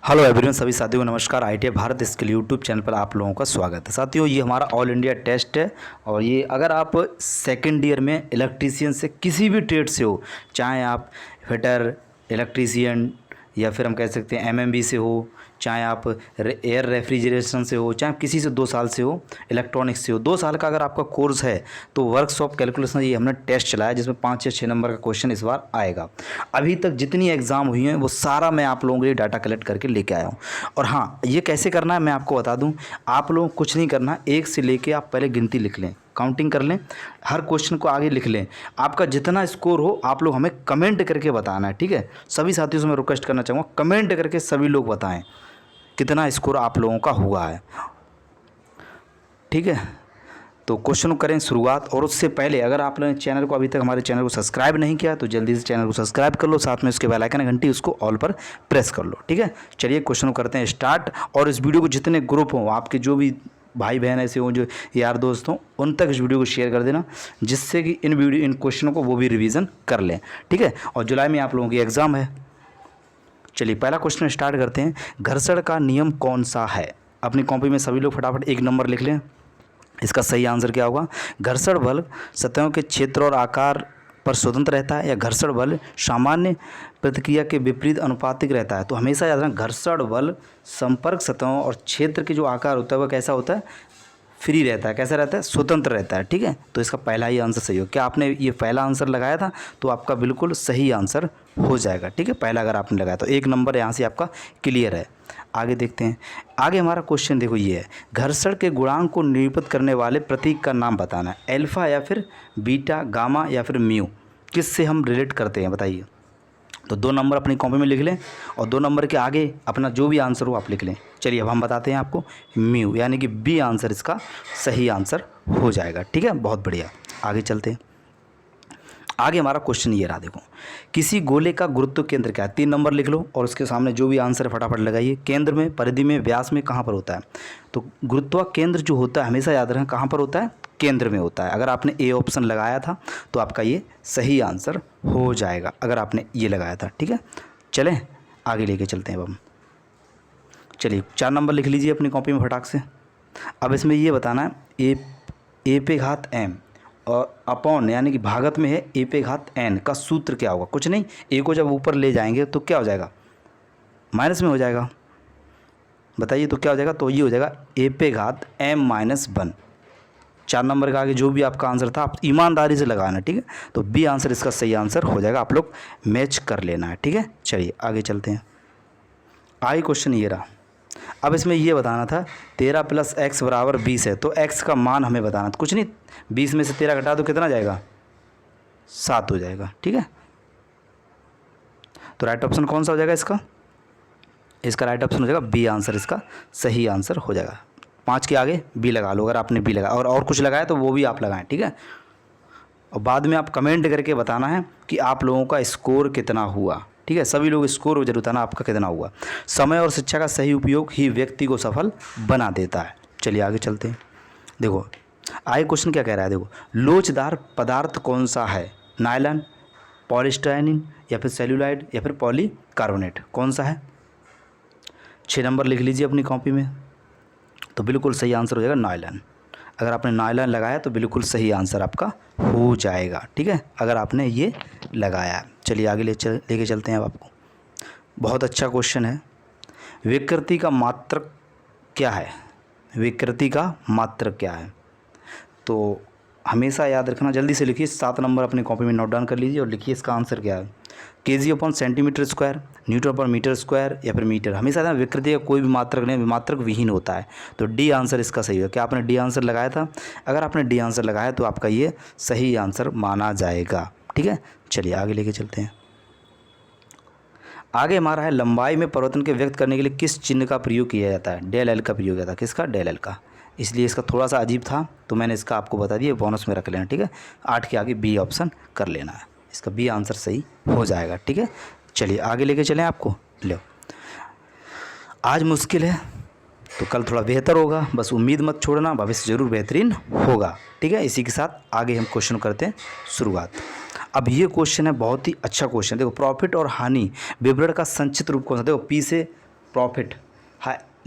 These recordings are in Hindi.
हेलो एवरीवन, सभी साथियों को नमस्कार। ITI Bharat skill YouTube channel पर आप लोगों का स्वागत है। साथियों, ये हमारा ऑल इंडिया टेस्ट है और ये अगर आप सेकंड ईयर में इलेक्ट्रीशियन से किसी भी ट्रेड से हो, चाहे आप फिटर, इलेक्ट्रीशियन या फिर हम कह सकते हैं MMB से हो, चाहे आप एयर रेफ्रिजरेशन से हो, चाहे आप किसी से 2 साल से हो, इलेक्ट्रॉनिक्स से हो, 2 साल का अगर आपका कोर्स है तो वर्कशॉप कैलकुलेशन ये हमने टेस्ट चलाया जिसमें 5 या 6 नंबर का क्वेश्चन इस बार आएगा। अभी तक जितनी एग्ज़ाम हुई हैं वो सारा मैं आप लोगों के लिए डाटा कलेक्ट करके लेके आया हूँ। और हाँ, ये कैसे करना है मैं आपको बता दूँ। आप लोगों को कुछ नहीं करना, 1 से लेके आप पहले गिनती लिख लें, काउंटिंग कर लें, हर क्वेश्चन को आगे लिख लें। आपका जितना स्कोर हो आप लोग हमें कमेंट करके बताना है, ठीक है। सभी साथियों से मैं रिक्वेस्ट करना चाहूँगा, कमेंट करके सभी लोग बताएं कितना स्कोर आप लोगों का हुआ है, ठीक है। तो क्वेश्चन करें शुरुआत। और उससे पहले अगर आप लोगों ने चैनल को अभी तक हमारे चैनल को सब्सक्राइब नहीं किया तो जल्दी से चैनल को सब्सक्राइब कर लो, साथ में उसके बेल आइकन घंटी उसको ऑल पर प्रेस कर लो, ठीक है। चलिए क्वेश्चन करते हैं स्टार्ट। और इस वीडियो को जितने ग्रुप हों, आपके जो भी भाई बहन ऐसे हों, जो यार दोस्त हों, उन तक इस वीडियो को शेयर कर देना, जिससे कि इन क्वेश्चनों को वो भी रिवीजन कर लें, ठीक है। और जुलाई में आप लोगों की एग्ज़ाम है। चलिए पहला क्वेश्चन स्टार्ट करते हैं। घर्षण का नियम कौन सा है? अपनी कॉपी में सभी लोग फटाफट 1 नंबर लिख लें। इसका सही आंसर क्या होगा? घर्षण बल सतहों के क्षेत्र और आकार पर स्वतंत्र रहता है या घर्षण बल सामान्य प्रतिक्रिया के विपरीत अनुपातिक रहता है? तो हमेशा याद रखना, घर्षण बल संपर्क सतहों और क्षेत्र के जो आकार होता है वह कैसा होता है? फ्री रहता है। कैसा रहता है? स्वतंत्र रहता है, ठीक है। तो इसका पहला ही आंसर सही हो। क्या आपने ये पहला आंसर लगाया था? तो आपका बिल्कुल सही आंसर हो जाएगा, ठीक है। पहला अगर आपने लगाया तो 1 नंबर यहाँ से आपका क्लियर है। आगे देखते हैं। आगे हमारा क्वेश्चन देखो ये है, घर्षण के गुणांक को निरूपित करने वाले प्रतीक का नाम बताना है। अल्फा या फिर बीटा, गामा या फिर म्यू, किससे हम रिलेट करते हैं बताइए। तो 2 नंबर अपनी कॉपी में लिख लें और 2 नंबर के आगे अपना जो भी आंसर हो आप लिख लें। चलिए अब हम बताते हैं आपको, म्यू यानी कि बी आंसर इसका सही आंसर हो जाएगा, ठीक है। बहुत बढ़िया, आगे चलते हैं। आगे हमारा क्वेश्चन ये रहा, देखो, किसी गोले का गुरुत्व केंद्र क्या है? 3 नंबर लिख लो और उसके सामने जो भी आंसर है फटाफट लगाइए। केंद्र में, परिधि में, व्यास में, कहाँ पर होता है? तो गुरुत्व केंद्र जो होता है हमेशा याद रखें कहाँ पर होता है? केंद्र में होता है। अगर आपने ए ऑप्शन लगाया था तो आपका ये सही आंसर हो जाएगा, अगर आपने ये लगाया था, ठीक है। चलें आगे लेके चलते हैं अब हम। चलिए 4 नंबर लिख लीजिए अपनी कॉपी में फटाक से। अब इसमें ये बताना है, ए पे घात एम और अपॉन यानी कि भागत में है ए पे घात एन का सूत्र क्या होगा? कुछ नहीं, ए को जब ऊपर ले जाएंगे तो क्या हो जाएगा? माइनस में हो जाएगा। बताइए तो क्या हो जाएगा? तो ये हो जाएगा ए पे घात एम माइनस 1। 4 नंबर का आगे जो भी आपका आंसर था आप ईमानदारी से लगाना, ठीक है। तो बी आंसर इसका सही आंसर हो जाएगा, आप लोग मैच कर लेना है, ठीक है। चलिए आगे चलते हैं। आगे क्वेश्चन ये रहा। अब इसमें ये बताना था 13 + x = 20 है, तो x का मान हमें बताना था। कुछ नहीं, 20 में से 13 घटा दो, कितना जाएगा? 7 हो जाएगा, ठीक है। तो राइट ऑप्शन कौन सा हो जाएगा इसका? इसका राइट ऑप्शन हो जाएगा बी आंसर, इसका सही आंसर हो जाएगा। 5 के आगे बी लगा लो अगर आपने बी लगाया, और कुछ लगाया तो वो भी आप लगाएं, ठीक है। और बाद में आप कमेंट करके बताना है कि आप लोगों का स्कोर कितना हुआ, ठीक है। सभी लोग स्कोर जरूर बताना आपका कितना हुआ। समय और शिक्षा का सही उपयोग ही व्यक्ति को सफल बना देता है। चलिए आगे चलते हैं। देखो आगे क्वेश्चन क्या कह रहा है, देखो, लोचदार पदार्थ कौन सा है? नायलॉन, पॉलीस्टाइनिन या फिर सेल्यूलाइड या फिर पॉलीकार्बोनेट, कौन सा है? 6 नंबर लिख लीजिए अपनी कॉपी में। तो बिल्कुल सही आंसर हो जाएगा नायलॉन। अगर आपने नायलॉन लगाया तो बिल्कुल सही आंसर आपका हो जाएगा, ठीक है, अगर आपने ये लगाया। चलिए आगे लेके चलते हैं अब आपको। बहुत अच्छा क्वेश्चन है। विकृति का मात्रक क्या है? विकृति का मात्रक क्या है? तो हमेशा याद रखना, जल्दी से लिखिए, 7 नंबर अपनी कॉपी में नोट डाउन कर लीजिए और लिखिए इसका आंसर क्या है। kg/cm², Nm/m², या फिर मीटर। हमेशा ना विकृति का कोई भी मात्रक नहीं, मात्रक विहीन होता है। तो डी आंसर इसका सही है। क्या आपने डी आंसर लगाया था? अगर आपने डी आंसर लगाया तो आपका ये सही आंसर माना जाएगा, ठीक है। चलिए आगे लेके चलते हैं। आगे हमारा है, लंबाई में परिवर्तन के व्यक्त करने के लिए किस चिन्ह का प्रयोग किया जाता है? डेल एल का प्रयोग किया था। किसका? डेल एल का। इसलिए इसका थोड़ा सा अजीब था तो मैंने इसका आपको बता दिया, बोनस में रख लेना, ठीक है। 8 के आगे बी ऑप्शन कर लेना है, इसका बी आंसर सही हो जाएगा, ठीक है। चलिए आगे लेके चलें आपको। लो, आज मुश्किल है तो कल थोड़ा बेहतर होगा, बस उम्मीद मत छोड़ना, भविष्य जरूर बेहतरीन होगा, ठीक है। इसी के साथ आगे हम क्वेश्चन करते हैं शुरुआत। अब ये क्वेश्चन है बहुत ही अच्छा क्वेश्चन। देखो, प्रॉफिट और हानि विवरण का संक्षिप्त रूप कौन सा? देखो, पी से प्रॉफिट,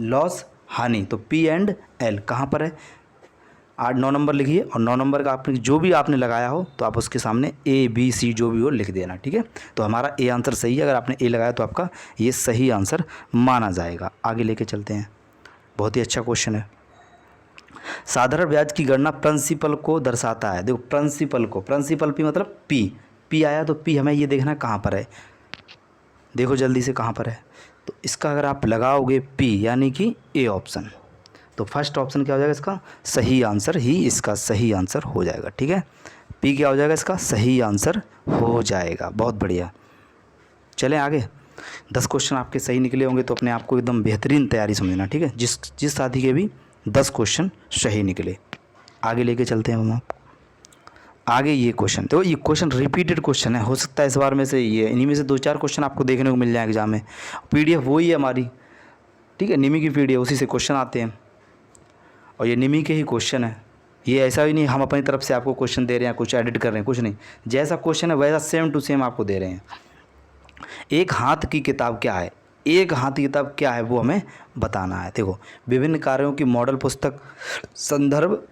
लॉस, हानि। तो पी एंड एल कहाँ पर है? 8-9 नंबर लिखिए और 9 नंबर का आपने जो भी आपने लगाया हो तो आप उसके सामने ए बी सी जो भी हो लिख देना, ठीक है। तो हमारा ए आंसर सही है, अगर आपने ए लगाया तो आपका ये सही आंसर माना जाएगा। आगे लेके चलते हैं, बहुत ही अच्छा क्वेश्चन है। साधारण ब्याज की गणना प्रिंसिपल को दर्शाता है। देखो प्रिंसिपल को, प्रिंसिपल पी मतलब पी आया तो पी हमें ये देखना कहाँ पर है, देखो जल्दी से कहाँ पर है। तो इसका अगर आप लगाओगे पी यानी कि ए ऑप्शन, तो फर्स्ट ऑप्शन क्या हो जाएगा? इसका सही आंसर ही इसका सही आंसर हो जाएगा, ठीक है। पी क्या हो जाएगा? इसका सही आंसर हो जाएगा। बहुत बढ़िया, चलें आगे। 10 क्वेश्चन आपके सही निकले होंगे तो अपने आप को एकदम बेहतरीन तैयारी समझना, ठीक है। जिस साथी के भी 10 क्वेश्चन सही निकले। आगे लेके चलते हैं हम आप आगे। ये क्वेश्चन तो ये क्वेश्चन रिपीटेड क्वेश्चन है, हो सकता है इस बार में से ये इन्हीं में से 2-4 क्वेश्चन आपको देखने को मिल जाए एग्जाम में। पीडीएफ वही है हमारी, ठीक है, निमी की पीडीएफ, उसी से क्वेश्चन आते हैं और ये निमी के ही क्वेश्चन है। ये ऐसा ही नहीं हम अपनी तरफ से आपको क्वेश्चन दे रहे हैं, कुछ एडिट कर रहे हैं, कुछ नहीं। जैसा क्वेश्चन है वैसा सेम टू सेम आपको दे रहे हैं। एक हाथ की किताब क्या है? एक हाथ की किताब क्या है वो हमें बताना है। देखो विभिन्न कार्यों की मॉडल पुस्तक, संदर्भ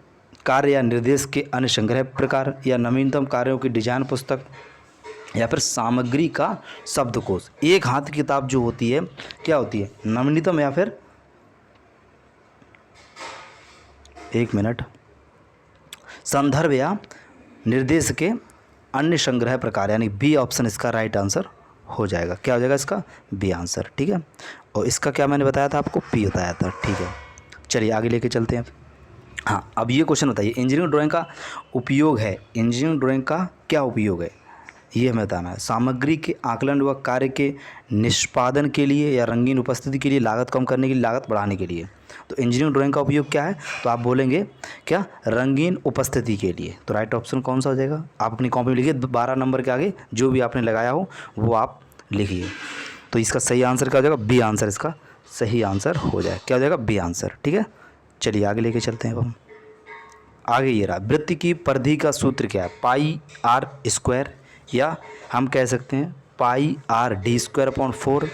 कार्य या निर्देश के अन्य संग्रह प्रकार, या नवीनतम कार्यों की डिजाइन पुस्तक, या फिर सामग्री का शब्दकोश। एक हाथ की किताब जो होती है क्या होती है? नवीनतम या फिर एक मिनट, संदर्भ या निर्देश के अन्य संग्रह प्रकार, यानी बी ऑप्शन इसका राइट आंसर हो जाएगा। क्या हो जाएगा इसका? बी आंसर, ठीक है। और इसका क्या मैंने बताया था आपको? पी बताया था, ठीक है। चलिए आगे लेके चलते हैं। हाँ, अब ये क्वेश्चन बताइए, इंजीनियरिंग ड्राइंग का उपयोग है, इंजीनियरिंग ड्राइंग का क्या उपयोग है ये हमें बताना है। सामग्री के आकलन व कार्य के निष्पादन के लिए, या रंगीन उपस्थिति के लिए, लागत कम करने के लिए, लागत बढ़ाने के लिए। तो इंजीनियरिंग ड्राइंग का उपयोग क्या है? तो आप बोलेंगे क्या? रंगीन उपस्थिति के लिए। तो राइट ऑप्शन कौन सा हो जाएगा? आप अपनी कॉपी में लिखिए, 12 नंबर के आगे जो भी आपने लगाया हो वो आप लिखिए। तो इसका सही आंसर क्या हो जाएगा? बी आंसर इसका सही आंसर हो जाएगा। क्या हो जाएगा? बी आंसर, ठीक है। चलिए आगे लेके चलते हैं अब हम। आगे ये रहा, वृत्त की परिधि का सूत्र क्या है? पाई आर स्क्वायर, या हम कह सकते हैं पाई आर डी स्क्वायर अपॉन 4,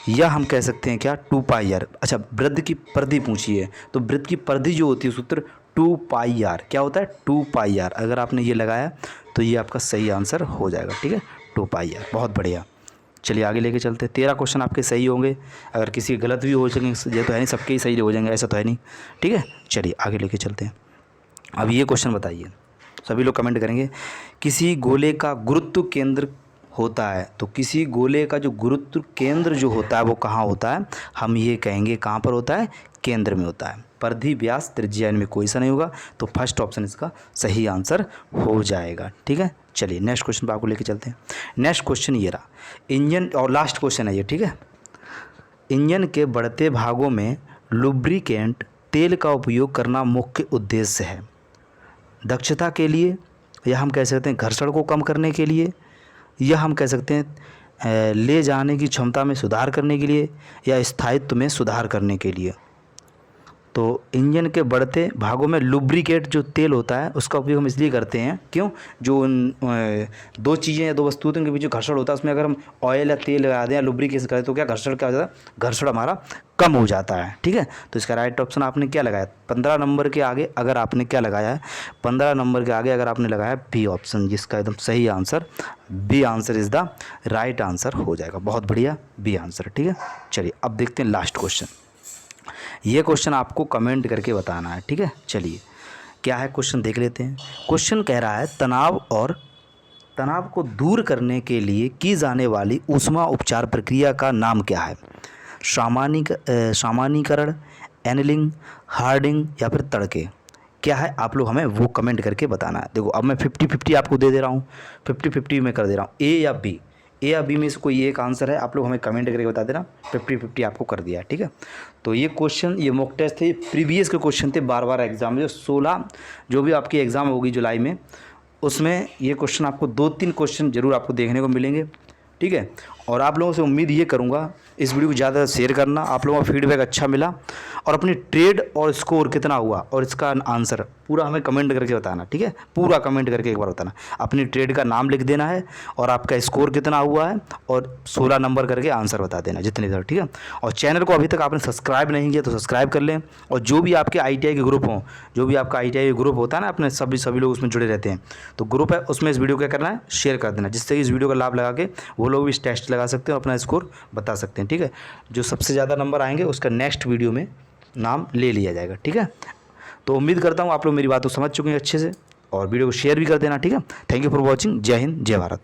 या हम कह सकते हैं क्या? 2 पाई आर। अच्छा, वृत्त की परिधि पूछी है तो वृत्त की परिधि जो होती है सूत्र 2 पाई आर। क्या होता है? 2 पाई आर। अगर आपने ये लगाया तो ये आपका सही आंसर हो जाएगा, ठीक है, 2 पाई आर। बहुत बढ़िया, चलिए आगे लेके चलते हैं। 13 क्वेश्चन आपके सही होंगे, अगर किसी गलत भी हो सकेंगे, ये तो है नहीं सबके ही सही हो जाएंगे, ऐसा तो है नहीं, ठीक है। चलिए आगे लेके चलते हैं। अब ये क्वेश्चन बताइए, सभी लोग कमेंट करेंगे। किसी गोले का गुरुत्व केंद्र होता है, तो किसी गोले का जो गुरुत्व केंद्र जो होता है वो कहाँ होता है? हम ये कहेंगे कहाँ पर होता है? केंद्र में होता है। परिधि, व्यास, त्रिज्या इनमें कोई सा नहीं होगा, तो फर्स्ट ऑप्शन इसका सही आंसर हो जाएगा, ठीक है। चलिए नेक्स्ट क्वेश्चन पर आपको लेके चलते हैं। नेक्स्ट क्वेश्चन ये रहा, इंजन, और लास्ट क्वेश्चन है ये, ठीक है। इंजन के बढ़ते भागों में लुब्रिकेंट तेल का उपयोग करना मुख्य उद्देश्य है। दक्षता के लिए, या हम कह सकते हैं घर्षण को कम करने के लिए, या हम कह सकते हैं ले जाने की क्षमता में सुधार करने के लिए, या स्थायित्व में सुधार करने के लिए। तो इंजन के बढ़ते भागों में लुब्रिकेट जो तेल होता है उसका उपयोग हम इसलिए करते हैं, क्यों? जो दो चीज़ें या दो वस्तुओं के बीच जो घर्षण होता है उसमें अगर हम ऑयल या तेल लगा दें या लुब्रिकेशन करें तो क्या घर्षण क्या हो जाता है? घर्षण हमारा कम हो जाता है, ठीक है। तो इसका राइट ऑप्शन आपने क्या लगाया? 15 नंबर के आगे अगर आपने क्या लगाया है? 15 नंबर के आगे अगर आपने लगाया बी ऑप्शन, जिसका एकदम सही answer B answer is the right answer हो जाएगा। बहुत बढ़िया, बी आंसर, ठीक है। चलिए अब देखते हैं लास्ट क्वेश्चन। ये क्वेश्चन आपको कमेंट करके बताना है, ठीक है। चलिए क्या है क्वेश्चन देख लेते हैं। क्वेश्चन कह रहा है तनाव को दूर करने के लिए की जाने वाली ऊष्मा उपचार प्रक्रिया का नाम क्या है? सामान्यीकरण, एनलिंग, हार्डिंग, या फिर तड़के। क्या है? आप लोग हमें वो कमेंट करके बताना है। देखो अब मैं 50-50 आपको दे रहा हूँ, 50-50 में कर दे रहा हूँ, ए या बी में से कोई एक आंसर है, आप लोग हमें कमेंट करके बता देना। 50-50 आपको कर दिया है, ठीक है। तो ये क्वेश्चन, ये मॉक टेस्ट थे, प्रीवियस के क्वेश्चन थे, बार एग्जाम में जो 16 जो भी आपकी एग्ज़ाम होगी जुलाई में, उसमें ये क्वेश्चन आपको 2-3 क्वेश्चन जरूर आपको देखने को मिलेंगे, ठीक है। और आप लोगों से उम्मीद ये करूँगा इस वीडियो को ज़्यादा शेयर करना। आप लोगों का फीडबैक अच्छा मिला और अपनी ट्रेड और स्कोर कितना हुआ और इसका आंसर पूरा हमें कमेंट करके बताना, ठीक है। पूरा कमेंट करके एक बार बताना। अपनी ट्रेड का नाम लिख देना है और आपका स्कोर कितना हुआ है और 16 नंबर करके आंसर बता देना जितने सर, ठीक है। और चैनल को अभी तक आपने सब्सक्राइब नहीं किया तो सब्सक्राइब कर लें। और जो भी आपके ITI के ग्रुप हों, जो भी आपका ITI ग्रुप होता है ना, अपने सभी लोग उसमें जुड़े रहते हैं, तो ग्रुप है उसमें इस वीडियो क्या करना है, शेयर कर देना, जिससे कि इस वीडियो का लाभ लगा के वो लोग भी इस टेस्ट लगा सकते हैं और अपना स्कोर बता सकते हैं, ठीक है। जो सबसे ज़्यादा नंबर आएंगे उसका नेक्स्ट वीडियो में नाम ले लिया जाएगा, ठीक है। तो उम्मीद करता हूँ आप लोग मेरी बात को समझ चुके हैं अच्छे से और वीडियो को शेयर भी कर देना, ठीक है। Thank you for watching. जय हिंद, जय भारत।